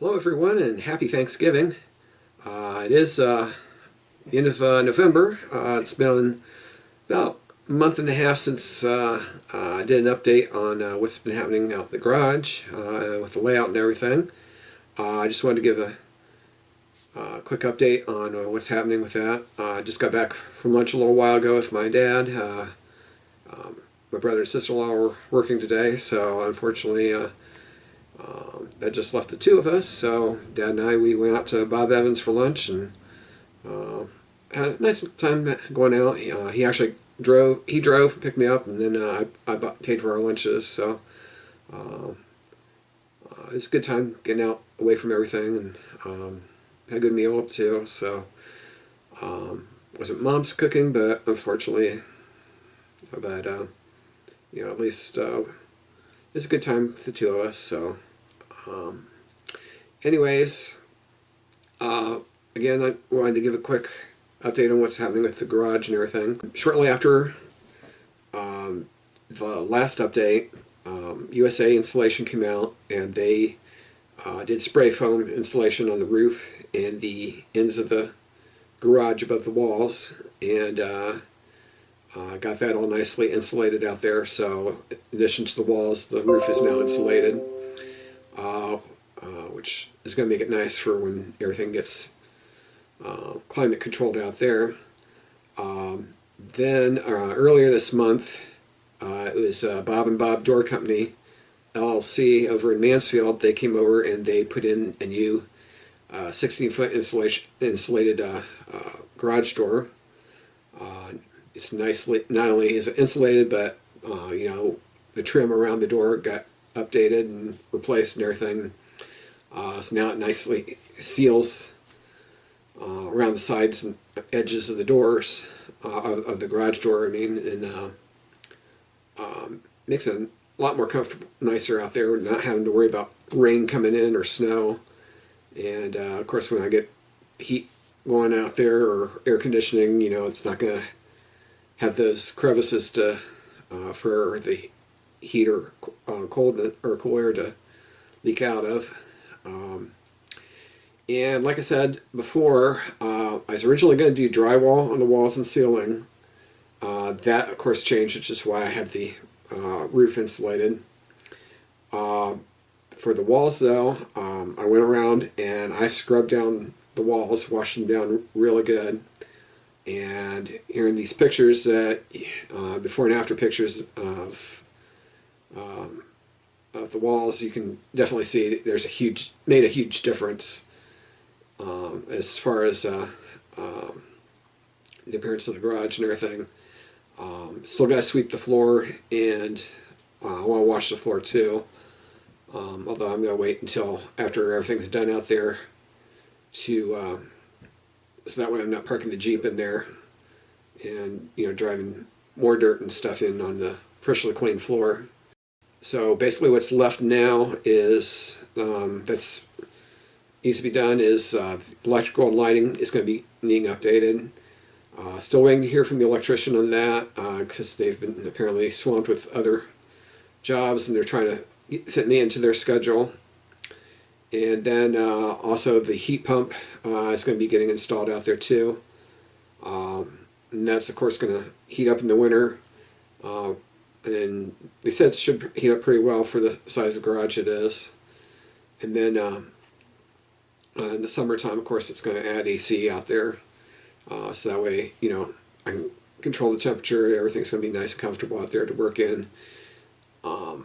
Hello everyone and happy Thanksgiving. It is the end of November. It's been about a month and a half since I did an update on what's been happening out in the garage with the layout and everything. I just wanted to give a quick update on what's happening with that. I just got back from lunch a little while ago with my dad. My brother and sister-in-law were working today, so unfortunately that just left the two of us. So Dad and we went out to Bob Evans for lunch and had a nice time going out. He actually drove. He drove and picked me up, and then paid for our lunches. So it was a good time getting out away from everything, and had a good meal too. So wasn't Mom's cooking, but unfortunately, but at least it's a good time for the two of us. So. Anyways, again, I wanted to give a quick update on what's happening with the garage and everything. Shortly after the last update, USA Insulation came out and they did spray foam insulation on the roof and the ends of the garage above the walls, and got that all nicely insulated out there. So in addition to the walls, the roof is now insulated. Which is going to make it nice for when everything gets climate controlled out there. Then earlier this month, it was Bob and Bob Door Company, LLC, over in Mansfield. They came over and they put in a new 16-foot insulated garage door. It's nicely, not only is it insulated, but the trim around the door got updated and replaced and everything. So now it nicely seals around the sides and edges of the doors, of the garage door, I mean, and makes it a lot more comfortable, nicer out there, not having to worry about rain coming in or snow. And of course, when I get heat going out there or air conditioning, it's not going to have those crevices to for the heat or cold or cool air to leak out of. And like I said before, I was originally going to do drywall on the walls and ceiling. That, of course, changed, which is why I had the roof insulated. For the walls, though, I went around and I scrubbed down the walls, washed them down really good. And here in these pictures, that before and after pictures of the walls, you can definitely see there's made a huge difference as far as the appearance of the garage and everything. Still got to sweep the floor, and I want to wash the floor too. Although I'm going to wait until after everything's done out there to so that way I'm not parking the Jeep in there and driving more dirt and stuff in on the freshly cleaned floor. So basically what's left now is, that's needs to be done, is electrical and lighting is going to be needing updated. Still waiting to hear from the electrician on that, because they've been apparently swamped with other jobs and they're trying to fit me into their schedule. And then also the heat pump is going to be getting installed out there too. And that's of course going to heat up in the winter. And they said it should heat up pretty well for the size of garage it is. And then in the summertime, of course, it's going to add AC out there. So that way, I can control the temperature. Everything's going to be nice and comfortable out there to work in. Whole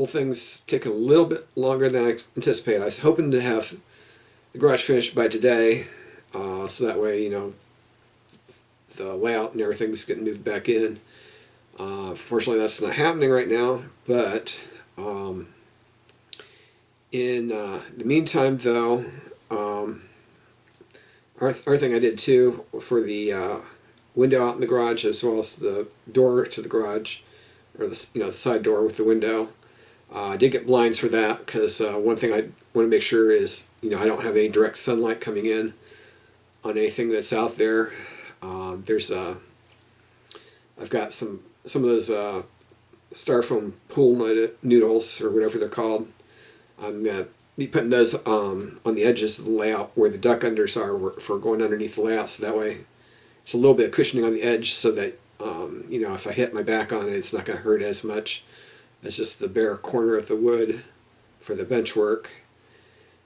thing's taking a little bit longer than I anticipated. I was hoping to have the garage finished by today, so that way, the layout and everything was getting moved back in. Fortunately, that's not happening right now, but in the meantime, though, other thing I did too for the window out in the garage, as well as the door to the garage, or the side door with the window. I did get blinds for that, because one thing I want to make sure is I don't have any direct sunlight coming in on anything that's out there. I've got some of those styrofoam pool noodles, or whatever they're called. I'm going to be putting those on the edges of the layout where the duck unders are for going underneath the layout, so that way it's a little bit of cushioning on the edge, so that you know, if I hit my back on it, it's not going to hurt as much as just the bare corner of the wood for the bench work.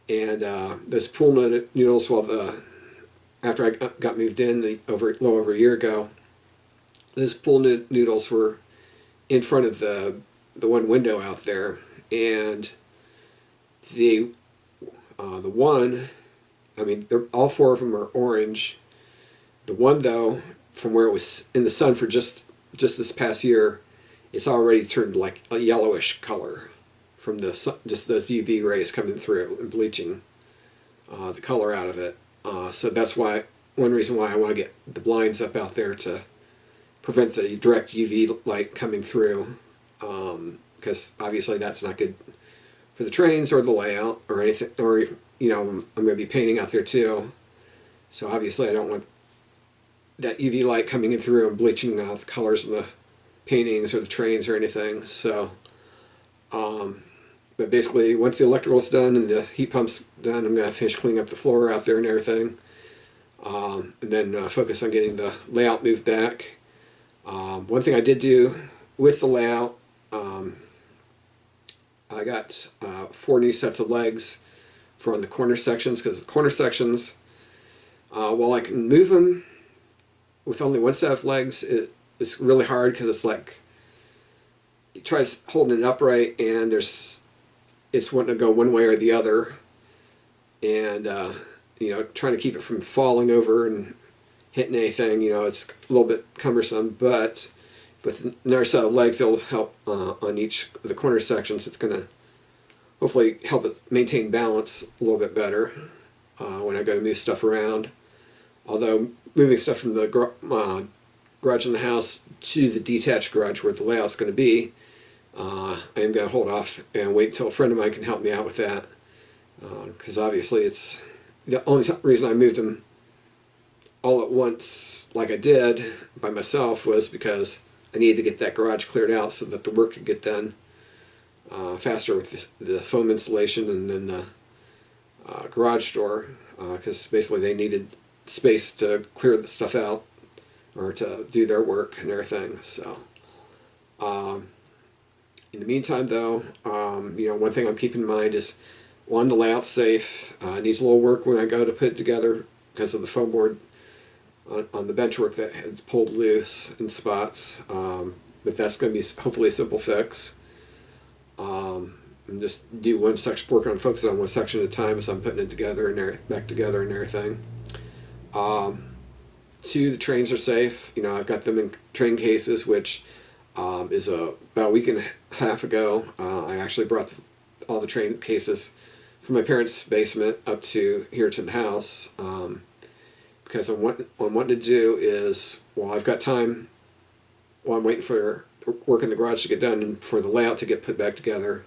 And those pool noodles, after I got moved in a little over a year ago, those pool noodles were in front of the one window out there, and the one, I mean, all four of them are orange. The one, though, from where it was in the sun for just this past year, it's already turned like a yellowish color from the sun, just those UV rays coming through and bleaching the color out of it. So that's why, one reason why I want to get the blinds up out there, to prevent the direct UV light coming through, because obviously that's not good for the trains or the layout or anything. Or, you know, I'm going to be painting out there too, so obviously I don't want that UV light coming in through and bleaching out the colors of the paintings or the trains or anything. So, but basically, once the electrical's done and the heat pump's done, I'm going to finish cleaning up the floor out there and everything, and then focus on getting the layout moved back. One thing I did do with the layout, I got 4 new sets of legs for on the corner sections, because the corner sections, while I can move them with only one set of legs, it's really hard, because it's like you try holding it upright and it's wanting to go one way or the other, and you know, trying to keep it from falling over and hitting anything. You know, it's a little bit cumbersome, but with another set of legs, it'll help on each of the corner sections. It's going to hopefully help it maintain balance a little bit better when I go to move stuff around. Although moving stuff from the garage in the house to the detached garage where the layout's going to be, I am going to hold off and wait until a friend of mine can help me out with that, because obviously it's the only reason I moved them all at once like I did by myself was because I needed to get that garage cleared out so that the work could get done faster with the foam insulation and then the garage door, because basically they needed space to clear the stuff out or to do their work and everything. So in the meantime, though, you know, one thing I'm keeping in mind is, one, the layout's safe. It needs a little work when I go to put it together because of the foam board on the bench work that had pulled loose in spots, but that's going to be hopefully a simple fix. And just do one section, work on focus on one section at a time as I'm putting it together and back together and everything. 2, the trains are safe. You know, I've got them in train cases, which is about a week and a half ago. I actually brought all the train cases from my parents' basement up to here to the house, because what I'm wanting to do is, while I've got time, while I'm waiting for work in the garage to get done and for the layout to get put back together,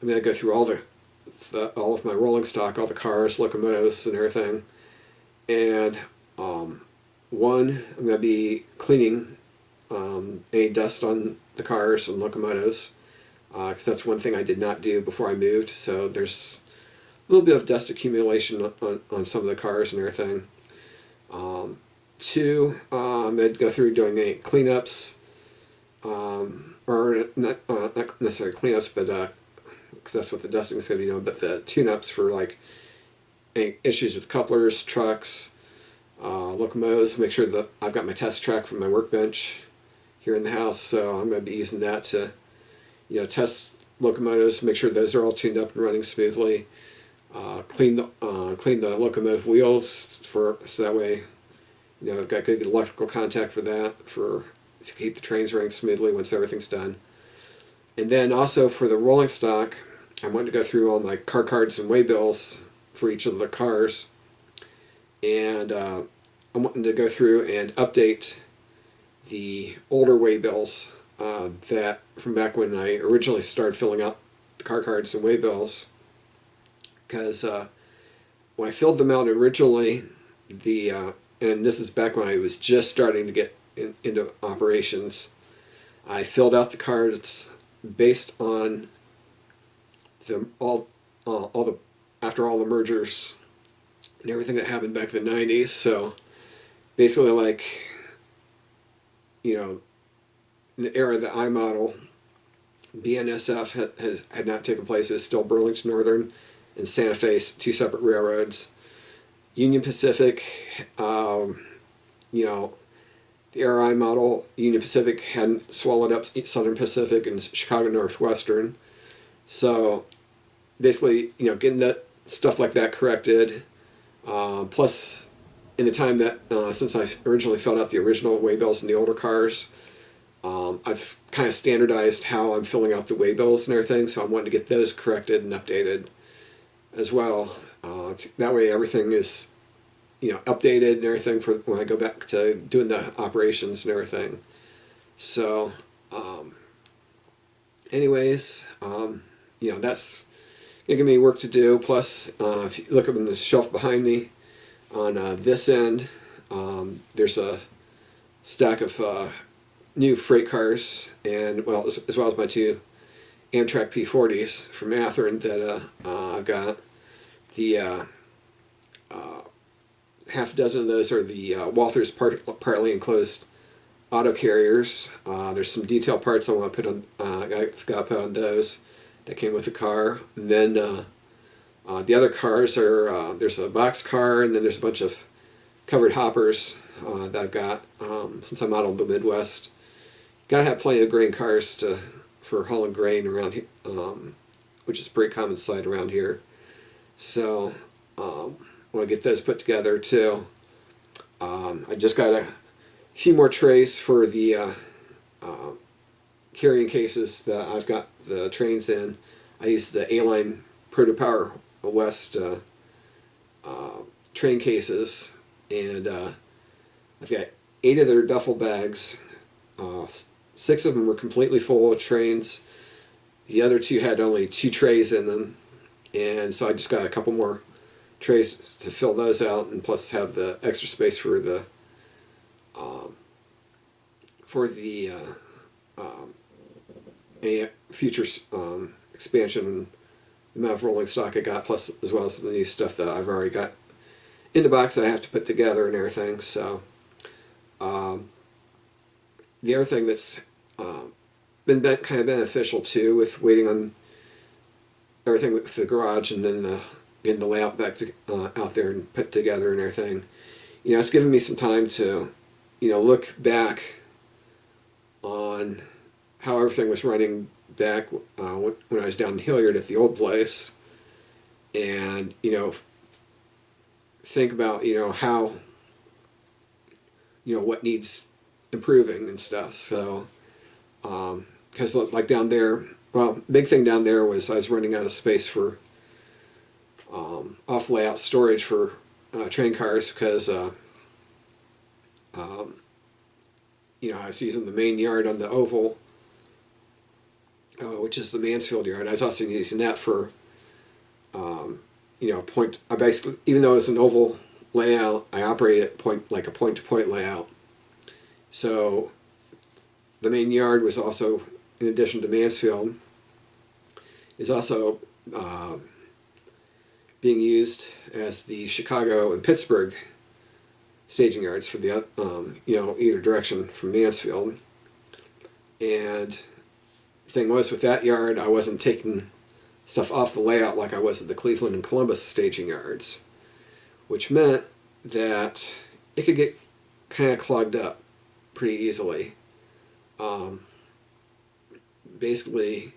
I'm going to go through all of my rolling stock, all the cars, locomotives, and everything. And one, I'm going to be cleaning any dust on the cars and locomotives, because that's one thing I did not do before I moved. So there's a little bit of dust accumulation on some of the cars and everything. 2, I'm going to go through doing any cleanups, or not necessarily cleanups, but because that's what the dusting is going to be doing, but the tune-ups for like any issues with couplers, trucks, locomotives. Make sure that I've got my test track from my workbench here in the house, so I'm going to be using that to, you know, test locomotives, make sure those are all tuned up and running smoothly. Clean the locomotive wheels so that way, you know, I've got good electrical contact for that, to keep the trains running smoothly once everything's done. And then also for the rolling stock, I wanted to go through all my car cards and waybills for each of the cars, and I'm wanting to go through and update the older waybills that from back when I originally started filling out the car cards and waybills, because when I filled them out originally, and this is back when I was just starting to get into operations, I filled out the cards based on all the after all the mergers and everything that happened back in the 90s. So basically, like, you know, in the era of the I model, BNSF had not taken place. It was still Burlington Northern and Santa Fe, two separate railroads. Union Pacific, you know, the era I model, Union Pacific hadn't swallowed up Southern Pacific and Chicago Northwestern. So basically, you know, getting that stuff like that corrected. Plus, in the time that, since I originally filled out the original waybills in the older cars, I've kind of standardized how I'm filling out the waybills and everything, so I'm wanting to get those corrected and updated as well. That way everything is, you know, updated and everything for when I go back to doing the operations and everything. So, anyways, you know, that's gonna give me work to do. Plus, if you look up on the shelf behind me, on this end, there's a stack of new freight cars, and well, as well as my two Amtrak P40s from Athearn that I've got. The half a dozen of those are the Walthers partly enclosed auto carriers. There's some detail parts I want to put on. I forgot to put on those that came with the car. And then the other cars are there's a box car, and then there's a bunch of covered hoppers that I've got since I'm out of the Midwest. Gotta have plenty of grain cars for hauling grain around here, which is a pretty common sight around here. So I want to get those put together too. I just got a few more trays for the carrying cases that I've got the trains in. I use the A-Line Proto-Power West train cases, and I've got 8 of their duffel bags. 6 of them were completely full of trains. The other 2 had only 2 trays in them, and so I just got a couple more trays to fill those out, and plus have the extra space for the a future expansion and the amount of rolling stock I got, plus as well as the new stuff that I've already got in the box that I have to put together and everything. So the other thing that's been kind of beneficial too, with waiting on everything with the garage and then getting the layout back to, out there and put together and everything, you know, it's given me some time to, you know, look back on how everything was running back when I was down in Hilliard at the old place, and, you know, think about, you know, how, you know, what needs improving and stuff. So because like down there, well, big thing down there was I was running out of space for off layout storage for train cars, because you know, I was using the main yard on the oval, which is the Mansfield yard. I was also using that for you know, I basically, even though it's an oval layout, I operate it like a point-to-point layout. So the main yard was also, in addition to Mansfield, is also being used as the Chicago and Pittsburgh staging yards for the you know, either direction from Mansfield. And the thing was, with that yard, I wasn't taking stuff off the layout like I was at the Cleveland and Columbus staging yards, which meant that it could get kind of clogged up pretty easily. Basically,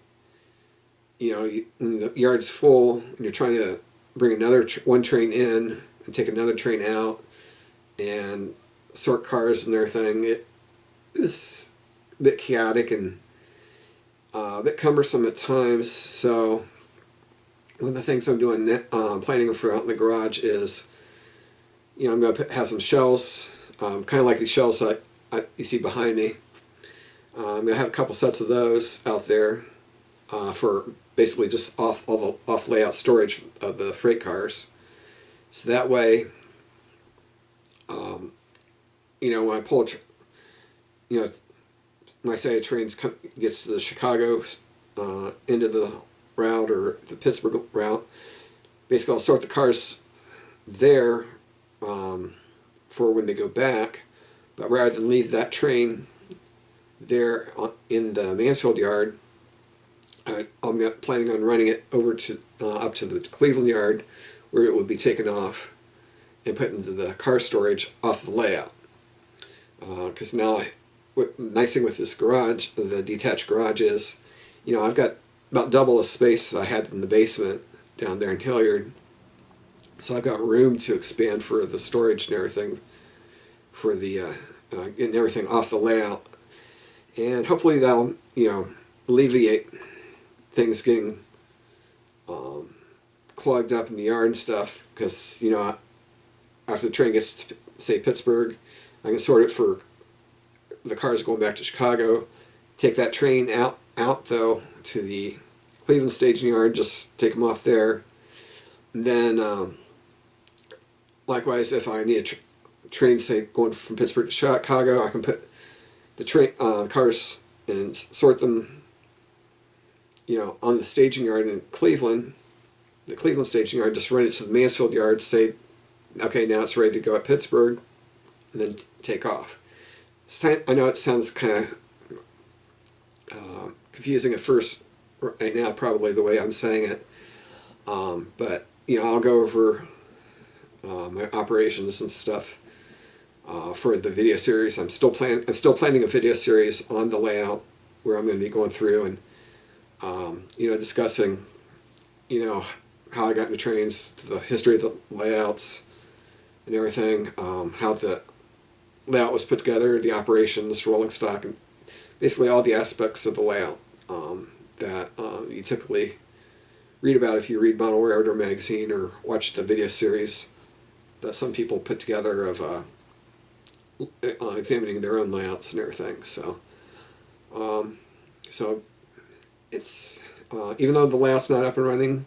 you know, when the yard's full and you're trying to bring another one train in and take another train out and sort cars and everything, it was a bit chaotic and a bit cumbersome at times. So one of the things I'm doing, planning for out in the garage is, you know, I'm going to have some shelves, kind of like these shelves you see behind me. I'm going to have a couple sets of those out there for basically just off layout storage of the freight cars. So that way, you know, when I pull you know, when I say a train gets to the Chicago end of the route or the Pittsburgh route, basically I'll sort the cars there for when they go back, but rather than leave that train there in the Mansfield yard, I'm planning on running it over to up to the Cleveland yard, where it would be taken off and put into the car storage off the layout. Because now, the nice thing with this garage, the detached garage, is, I've got about double the space I had in the basement down there in Hilliard. So I've got room to expand for the storage and everything, for the getting everything off the layout, and hopefully that'll alleviate things getting clogged up in the yard and stuff. Because after the train gets to, say, Pittsburgh, I can sort it for the cars going back to Chicago. Take that train out though to the Cleveland staging yard, just take them off there. And then likewise, if I need a train, say, going from Pittsburgh to Chicago, I can put the train cars and sort them, on the staging yard in Cleveland, the Cleveland staging yard. Just run it to the Mansfield yard, say, okay, now it's ready to go at Pittsburgh, and then take off. I know it sounds kind of confusing at first, right now, probably the way I'm saying it, but I'll go over my operations and stuff for the video series. I'm still planning a video series on the layout, where I'm going to be going through and discussing how I got into trains, the history of the layouts and everything, how the layout was put together, the operations, rolling stock, and basically all the aspects of the layout that you typically read about if you read Model Railroader magazine or watch the video series that some people put together of examining their own layouts and everything. So it's even though the layout's not up and running,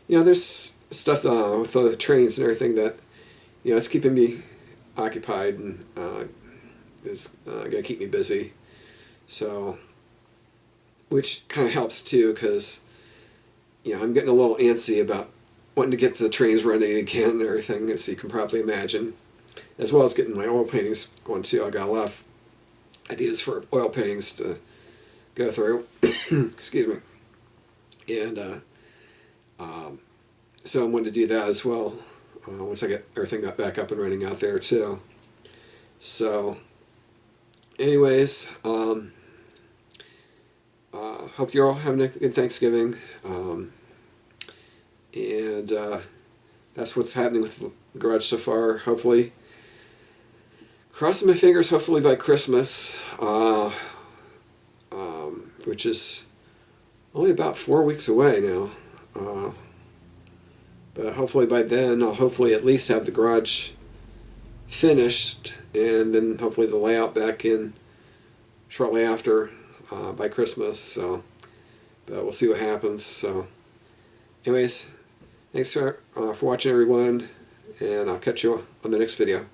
there's stuff with the trains and everything that it's keeping me occupied and is going to keep me busy. So, which kind of helps too, because I'm getting a little antsy about wanting to get the trains running again and everything, as you can probably imagine, as well as getting my oil paintings going too. I got a lot of ideas for oil paintings to go through. Excuse me. And so I'm wanting to do that as well once I get everything back up and running out there too. So anyways, hope you're all having a good Thanksgiving, and that's what's happening with the garage so far. Hopefully, crossing my fingers, hopefully by Christmas, which is only about 4 weeks away now. But hopefully by then, I'll hopefully at least have the garage finished, and then hopefully the layout back in shortly after, by Christmas. So, but we'll see what happens. So anyways, thanks for watching, everyone, and I'll catch you on the next video.